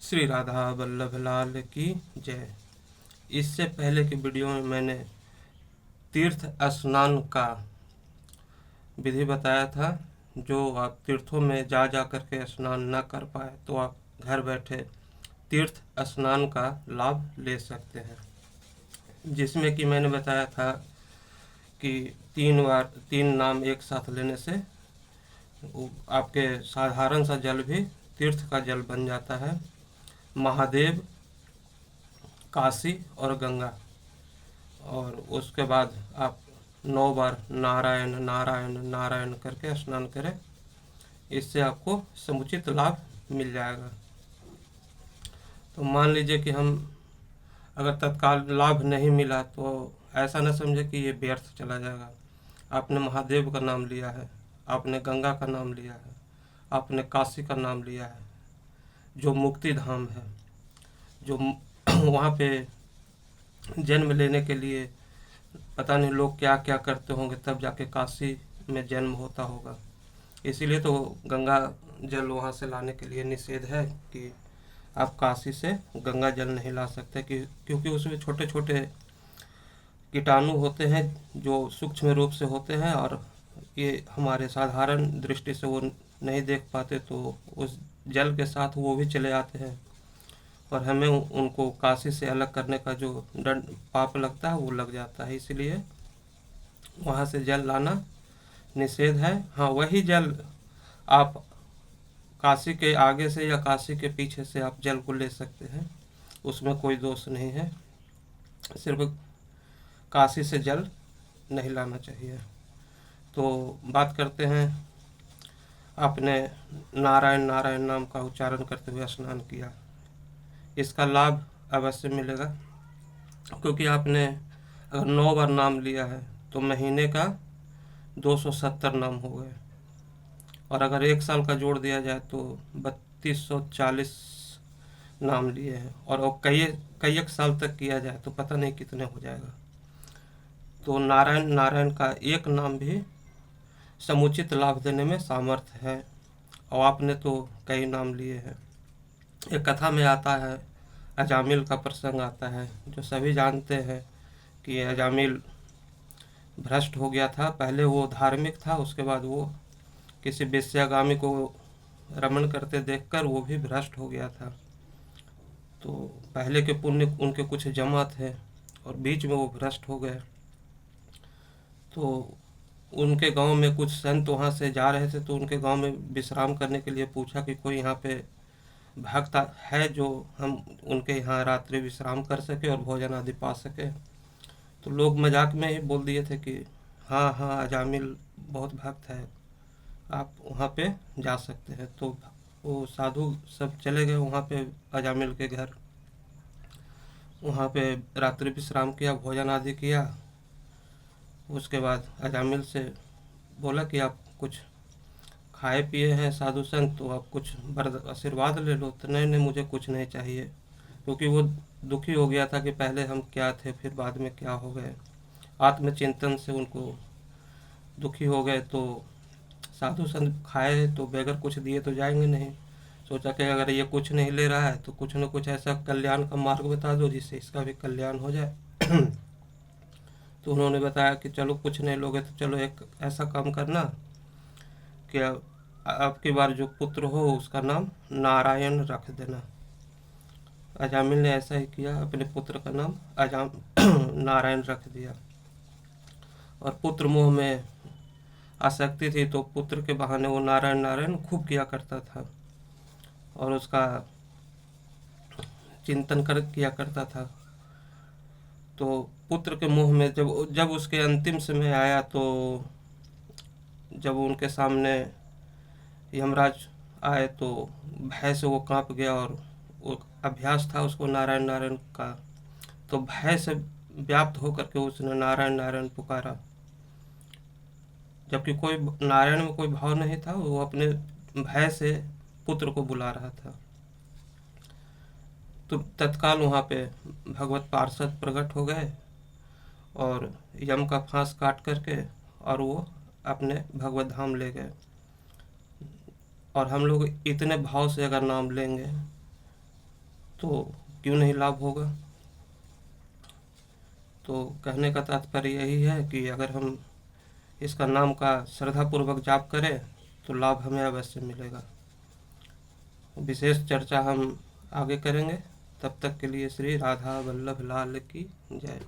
श्री राधा वल्लभ लाल की जय। इससे पहले की वीडियो में मैंने तीर्थ स्नान का विधि बताया था। जो आप तीर्थों में जा कर के स्नान न कर पाए तो आप घर बैठे तीर्थ स्नान का लाभ ले सकते हैं, जिसमें कि मैंने बताया था कि 3 नाम एक साथ लेने से आपके साधारण सा जल भी तीर्थ का जल बन जाता है। महादेव, काशी और गंगा। और उसके बाद आप 9 बार नारायण नारायण नारायण करके स्नान करें। इससे आपको समुचित लाभ मिल जाएगा। तो मान लीजिए कि हम अगर तत्काल लाभ नहीं मिला तो ऐसा न समझे कि ये व्यर्थ चला जाएगा। आपने महादेव का नाम लिया है, आपने गंगा का नाम लिया है, आपने काशी का नाम लिया है, जो मुक्ति धाम है, जो वहाँ पे जन्म लेने के लिए पता नहीं लोग क्या क्या करते होंगे, तब जाके काशी में जन्म होता होगा। इसीलिए तो गंगा जल वहाँ से लाने के लिए निषेध है कि आप काशी से गंगा जल नहीं ला सकते, क्योंकि उसमें छोटे छोटे कीटाणु होते हैं जो सूक्ष्म रूप से होते हैं, और ये हमारे साधारण दृष्टि से वो नहीं देख पाते, तो उस जल के साथ वो भी चले आते हैं और हमें उनको काशी से अलग करने का जो दंड पाप लगता है वो लग जाता है। इसलिए वहाँ से जल लाना निषेध है। हाँ, वही जल आप काशी के आगे से या काशी के पीछे से आप जल को ले सकते हैं, उसमें कोई दोष नहीं है। सिर्फ काशी से जल नहीं लाना चाहिए। तो बात करते हैं, आपने नारायण नारायण नाम का उच्चारण करते हुए स्नान किया, इसका लाभ अवश्य मिलेगा, क्योंकि आपने अगर 9 बार नाम लिया है तो महीने का 270 नाम हो गए, और अगर 1 साल का जोड़ दिया जाए तो 3240 नाम लिए हैं, और वो कई एक साल तक किया जाए तो पता नहीं कितने हो जाएगा। तो नारायण नारायण का एक नाम भी समुचित लाभ देने में सामर्थ्य है, और आपने तो कई नाम लिए हैं। एक कथा में आता है, अजामिल का प्रसंग आता है, जो सभी जानते हैं कि अजामिल भ्रष्ट हो गया था। पहले वो धार्मिक था, उसके बाद वो किसी वेश्यागामी को रमण करते देखकर वो भी भ्रष्ट हो गया था। तो पहले के पुण्य उनके कुछ जमा थे और बीच में वो भ्रष्ट हो गए। तो उनके गांव में कुछ संत वहाँ से जा रहे थे, तो उनके गांव में विश्राम करने के लिए पूछा कि कोई यहाँ पे भक्त है जो हम उनके यहाँ रात्रि विश्राम कर सके और भोजन आदि पा सके। तो लोग मजाक में ही बोल दिए थे कि हाँ हाँ, अजामिल बहुत भक्त है, आप वहाँ पे जा सकते हैं। तो वो साधु सब चले गए वहाँ पे अजामिल के घर। वहाँ पे रात्रि विश्राम किया, भोजन आदि किया। उसके बाद अजामिल से बोला कि आप कुछ खाए पिए हैं साधु संत, तो आप कुछ आशीर्वाद ले लो। तो नहीं नहीं, मुझे कुछ नहीं चाहिए, क्योंकि वो दुखी हो गया था कि पहले हम क्या थे फिर बाद में क्या हो गए। आत्मचिंतन से उनको दुखी हो गए। तो साधु संत खाए तो बगैर कुछ दिए तो जाएंगे नहीं। सोचा कि अगर ये कुछ नहीं ले रहा है तो कुछ न कुछ ऐसा कल्याण का मार्ग बता दो जिससे इसका भी कल्याण हो जाए। तो उन्होंने बताया कि चलो कुछ नहीं लोगे तो चलो एक ऐसा काम करना कि आपकी बार जो पुत्र हो उसका नाम नारायण रख देना। अजामिल ने ऐसा ही किया, अपने पुत्र का नाम नारायण रख दिया। और पुत्र मोह में आसक्ति थी, तो पुत्र के बहाने वो नारायण नारायण खूब किया करता था और उसका चिंतन किया करता था। तो पुत्र के मुंह में जब उसके अंतिम समय आया, तो जब उनके सामने यमराज आए तो भय से वो कांप गया, और वो अभ्यास था उसको नारायण नारायण का, तो भय से व्याप्त होकर के उसने नारायण नारायण पुकारा, जबकि कोई नारायण में कोई भाव नहीं था। वो अपने भय से पुत्र को बुला रहा था। तो तत्काल वहाँ पे भगवत पार्षद प्रकट हो गए और यम का फांस काट करके और वो अपने भगवत धाम ले गए। और हम लोग इतने भाव से अगर नाम लेंगे तो क्यों नहीं लाभ होगा। तो कहने का तात्पर्य यही है कि अगर हम इसका नाम का श्रद्धापूर्वक जाप करें तो लाभ हमें अवश्य मिलेगा। विशेष चर्चा हम आगे करेंगे। तब तक के लिए श्री राधा वल्लभ लाल की जय।